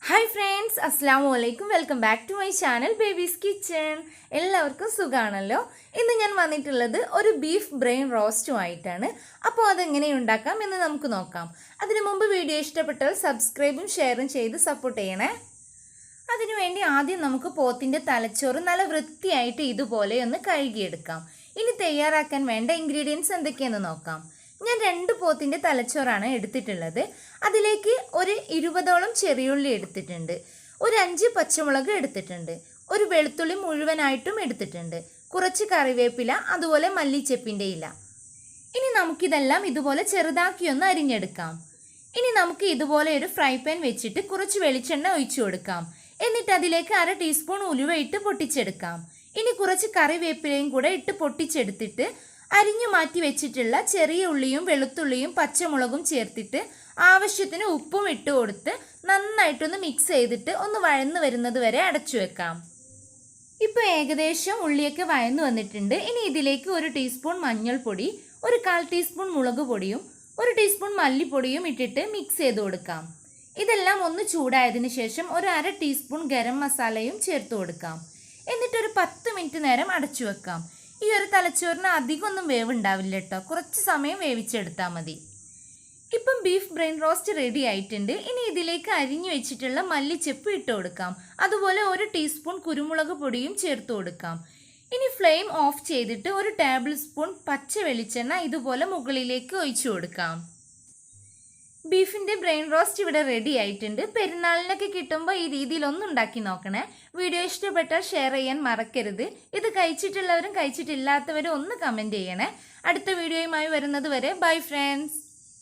Hi friends, Assalamu alaikum. Welcome back to my channel babyskitchen. എല്ലാവർക്കും സുഖാണല്ലോ. ഇന്ന് ഞാൻ വന്നിട്ടുള്ളത് ഒരു ബീഫ് ബ്രെയിൻ റോസ്റ്റുമായിട്ടാണ്. അപ്പോൾ അതെങ്ങനെ ഉണ്ടാക്കാം എന്ന് നമുക്ക് നോക്കാം. അതിനു മുമ്പ് വീഡിയോ ഇഷ്ടപ്പെട്ടാൽ സബ്സ്ക്രൈബും ഷെയറും ചെയ്ത് സപ്പോർട്ട് ചെയ്യണേ. അതിനുവേണ്ടി ആദ്യം നമുക്ക് പോത്തിന്റെ തലച്ചോറ് നല്ല വൃത്തിയായിട്ട് ഇതുപോലെ ഒന്ന് കഴുകിയെടുക്കാം. ഇനി തയ്യാറാക്കാൻ വേണ്ട ഇൻഗ്രീഡിയൻസ് എന്തൊക്കെയെന്ന് നോക്കാം. ഞാൻ 2 പോത്തിന്റെ തലച്ചോറാണ് എടുത്തിട്ടുള്ളത്. അതിലേക്ക് ഒരു 20ഓളം ചെറിയുള്ളി എടുത്തിട്ടുണ്ട്, ഒരു 5 പച്ചമുളക് എടുത്തിട്ടുണ്ട്, ഒരു വെളുത്തുള്ളി മുഴുവനായിട്ടും എടുത്തിട്ടുണ്ട്, കുറച്ച് കറിവേപ്പില, അതുപോലെ മല്ലിച്ചെപ്പിൻ്റെ ഇല. ഇനി നമുക്കിതെല്ലാം ഇതുപോലെ ചെറുതാക്കിയൊന്ന് അരിഞ്ഞെടുക്കാം. ഇനി നമുക്ക് ഇതുപോലെ ഒരു ഫ്രൈ പാൻ വെച്ചിട്ട് കുറച്ച് വെളിച്ചെണ്ണ ഒഴിച്ചു കൊടുക്കാം. എന്നിട്ട് അതിലേക്ക് 1/2 ടീസ്പൂൺ ഉലുവ ഇട്ട് പൊട്ടിച്ചെടുക്കാം. ഇനി കുറച്ച് കറിവേപ്പിലയും കൂടെ ഇട്ട് പൊട്ടിച്ചെടുത്തിട്ട് അരിഞ്ഞു മാറ്റി വെച്ചിട്ടുള്ള ചെറിയ ഉള്ളിയും വെളുത്തുള്ളിയും പച്ചമുളകും ചേർത്തിട്ട് ആവശ്യത്തിന് ഉപ്പും ഇട്ട് കൊടുത്ത് നന്നായിട്ടൊന്ന് മിക്സ് ചെയ്തിട്ട് ഒന്ന് വഴന്നു വരുന്നത് വരെ അടച്ചു വെക്കാം. ഇപ്പോൾ ഏകദേശം ഉള്ളിയൊക്കെ വഴന്നു വന്നിട്ടുണ്ട്. ഇനി ഇതിലേക്ക് 1 ടീസ്പൂൺ മഞ്ഞൾപ്പൊടി, ഒരു 1/4 ടീസ്പൂൺ മുളക് പൊടിയും 1 ടീസ്പൂൺ മല്ലിപ്പൊടിയും ഇട്ടിട്ട് മിക്സ് ചെയ്ത് കൊടുക്കാം. ഇതെല്ലാം ഒന്ന് ചൂടായതിനു ശേഷം ഒരു 1/2 ടീസ്പൂൺ ഗരം മസാലയും ചേർത്ത് കൊടുക്കാം. എന്നിട്ടൊരു 10 മിനിറ്റ് നേരം അടച്ചു വെക്കാം. ഈ ഒരു തലച്ചോറിന് അധികമൊന്നും വേവുണ്ടാവില്ല കേട്ടോ, കുറച്ച് സമയം വേവിച്ചെടുത്താൽ മതി. ഇപ്പം ബീഫ് ബ്രെയിൻ റോസ്റ്റ് റെഡി ആയിട്ടുണ്ട്. ഇനി ഇതിലേക്ക് അരിഞ്ഞു വെച്ചിട്ടുള്ള മല്ലിച്ചെപ്പ് ഇട്ട് കൊടുക്കാം. അതുപോലെ 1 ടീസ്പൂൺ കുരുമുളക് പൊടിയും ചേർത്ത് കൊടുക്കാം. ഇനി ഫ്ലെയിം ഓഫ് ചെയ്തിട്ട് 1 ടേബിൾ സ്പൂൺ പച്ച വെളിച്ചെണ്ണ ഇതുപോലെ മുകളിലേക്ക് ഒഴിച്ചു കൊടുക്കാം. ബീഫിൻ്റെ ബ്രെയിൻ റോസ്റ്റ് ഇവിടെ റെഡി ആയിട്ടുണ്ട്. പെരുന്നാളിനൊക്കെ കിട്ടുമ്പോൾ ഈ രീതിയിൽ ഒന്ന് ഉണ്ടാക്കി നോക്കണേ. വീഡിയോ ഇഷ്ടപ്പെട്ടാൽ ഷെയർ ചെയ്യാൻ മറക്കരുത്. ഇത് കഴിച്ചിട്ടുള്ളവരും കഴിച്ചിട്ടില്ലാത്തവരും ഒന്ന് കമൻറ്റ് ചെയ്യണേ. അടുത്ത വീഡിയോയുമായി വരുന്നത് വരെ ബൈ ഫ്രണ്ട്സ്.